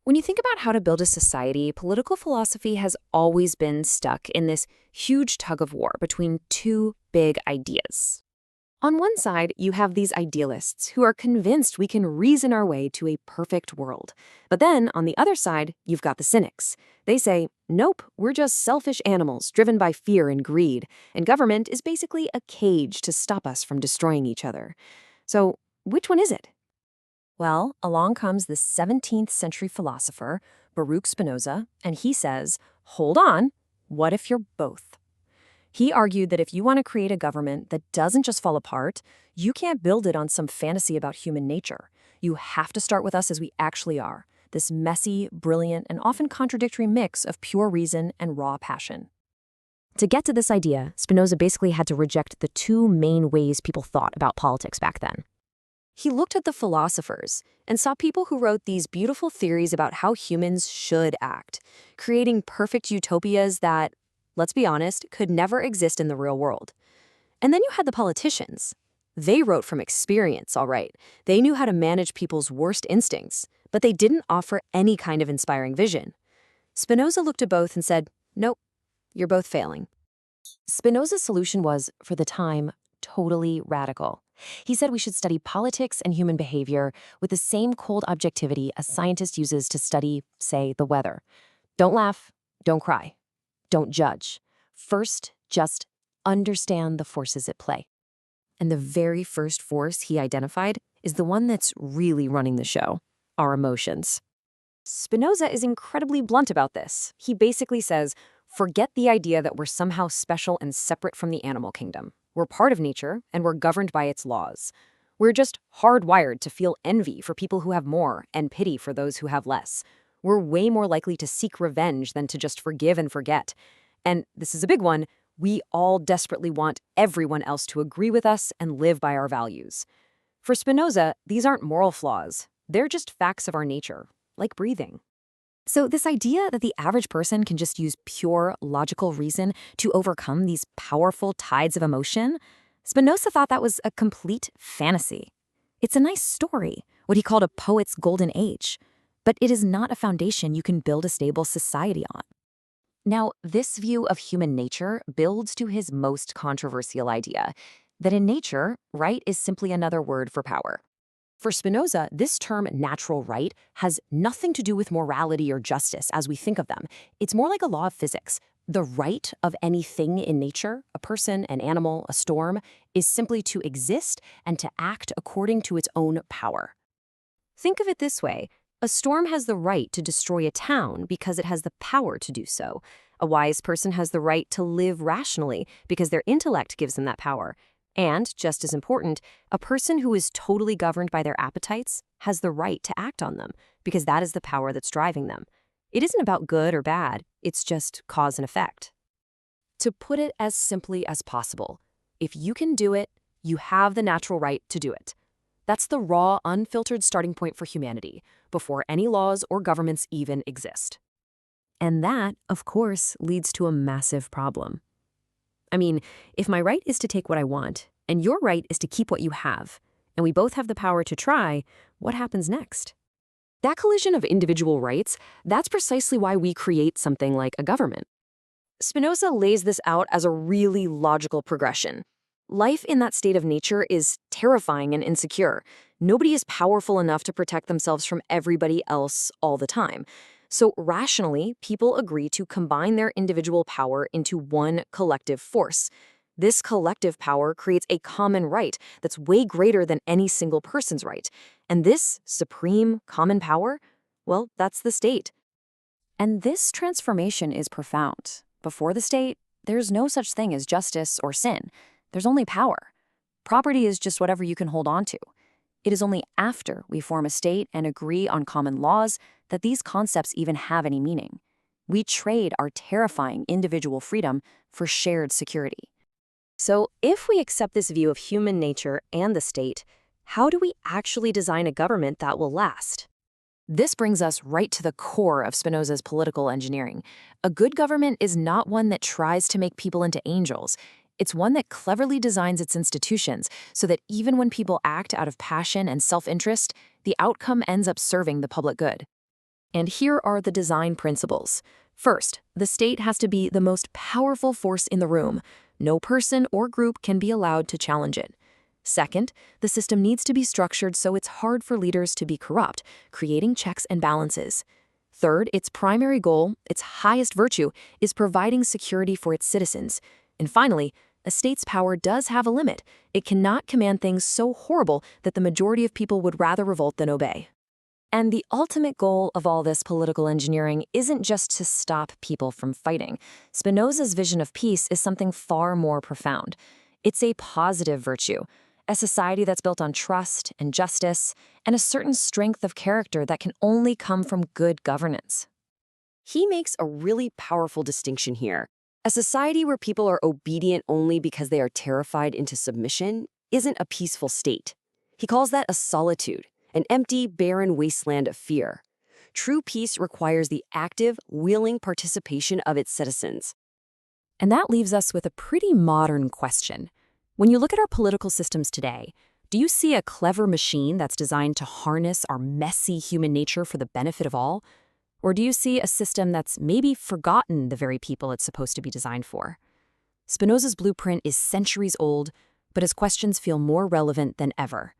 When you think about how to build a society, political philosophy has always been stuck in this huge tug of war between two big ideas. On one side, you have these idealists who are convinced we can reason our way to a perfect world. But then, on the other side, you've got the cynics. They say, nope, we're just selfish animals driven by fear and greed, and government is basically a cage to stop us from destroying each other. So, which one is it? Well, along comes the 17th century philosopher, Baruch Spinoza, and he says, hold on, what if you're both? He argued that if you want to create a government that doesn't just fall apart, you can't build it on some fantasy about human nature. You have to start with us as we actually are, this messy, brilliant, and often contradictory mix of pure reason and raw passion. To get to this idea, Spinoza basically had to reject the two main ways people thought about politics back then. He looked at the philosophers and saw people who wrote these beautiful theories about how humans should act, creating perfect utopias that, let's be honest, could never exist in the real world. And then you had the politicians. They wrote from experience, all right. They knew how to manage people's worst instincts, but they didn't offer any kind of inspiring vision. Spinoza looked at both and said, nope, you're both failing. Spinoza's solution was, for the time, totally radical. He said we should study politics and human behavior with the same cold objectivity a scientist uses to study, say, the weather. Don't laugh, don't cry, don't judge. First, just understand the forces at play. And the very first force he identified is the one that's really running the show, our emotions. Spinoza is incredibly blunt about this. He basically says, forget the idea that we're somehow special and separate from the animal kingdom. We're part of nature, and we're governed by its laws. We're just hardwired to feel envy for people who have more and pity for those who have less. We're way more likely to seek revenge than to just forgive and forget. And this is a big one, we all desperately want everyone else to agree with us and live by our values. For Spinoza, these aren't moral flaws. They're just facts of our nature, like breathing. So this idea that the average person can just use pure logical reason to overcome these powerful tides of emotion, Spinoza thought that was a complete fantasy. It's a nice story, what he called a poet's golden age, but it is not a foundation you can build a stable society on. Now, this view of human nature builds to his most controversial idea, that in nature, right is simply another word for power. For Spinoza, this term natural right has nothing to do with morality or justice as we think of them. It's more like a law of physics. The right of anything in nature, a person, an animal, a storm, is simply to exist and to act according to its own power. Think of it this way. A storm has the right to destroy a town because it has the power to do so. A wise person has the right to live rationally because their intellect gives them that power. And, just as important, a person who is totally governed by their appetites has the right to act on them, because that is the power that's driving them. It isn't about good or bad, it's just cause and effect. To put it as simply as possible, if you can do it, you have the natural right to do it. That's the raw, unfiltered starting point for humanity, before any laws or governments even exist. And that, of course, leads to a massive problem. I mean, if my right is to take what I want, and your right is to keep what you have, and we both have the power to try, what happens next? That collision of individual rights, that's precisely why we create something like a government. Spinoza lays this out as a really logical progression. Life in that state of nature is terrifying and insecure. Nobody is powerful enough to protect themselves from everybody else all the time. So rationally, people agree to combine their individual power into one collective force. This collective power creates a common right that's way greater than any single person's right. And this supreme common power, well, that's the state. And this transformation is profound. Before the state, there's no such thing as justice or sin. There's only power. Property is just whatever you can hold on to. It is only after we form a state and agree on common laws that these concepts even have any meaning. We trade our terrifying individual freedom for shared security. So if we accept this view of human nature and the state, how do we actually design a government that will last? This brings us right to the core of Spinoza's political engineering. A good government is not one that tries to make people into angels. It's one that cleverly designs its institutions so that even when people act out of passion and self-interest, the outcome ends up serving the public good. And here are the design principles. First, the state has to be the most powerful force in the room. No person or group can be allowed to challenge it. Second, the system needs to be structured so it's hard for leaders to be corrupt, creating checks and balances. Third, its primary goal, its highest virtue, is providing security for its citizens. And finally, a state's power does have a limit. It cannot command things so horrible that the majority of people would rather revolt than obey. And the ultimate goal of all this political engineering isn't just to stop people from fighting. Spinoza's vision of peace is something far more profound. It's a positive virtue, a society that's built on trust and justice, and a certain strength of character that can only come from good governance. He makes a really powerful distinction here. A society where people are obedient only because they are terrified into submission isn't a peaceful state. He calls that a solitude, an empty, barren wasteland of fear. True peace requires the active, willing participation of its citizens. And that leaves us with a pretty modern question. When you look at our political systems today, do you see a clever machine that's designed to harness our messy human nature for the benefit of all? Or do you see a system that's maybe forgotten the very people it's supposed to be designed for? Spinoza's blueprint is centuries old, but his questions feel more relevant than ever.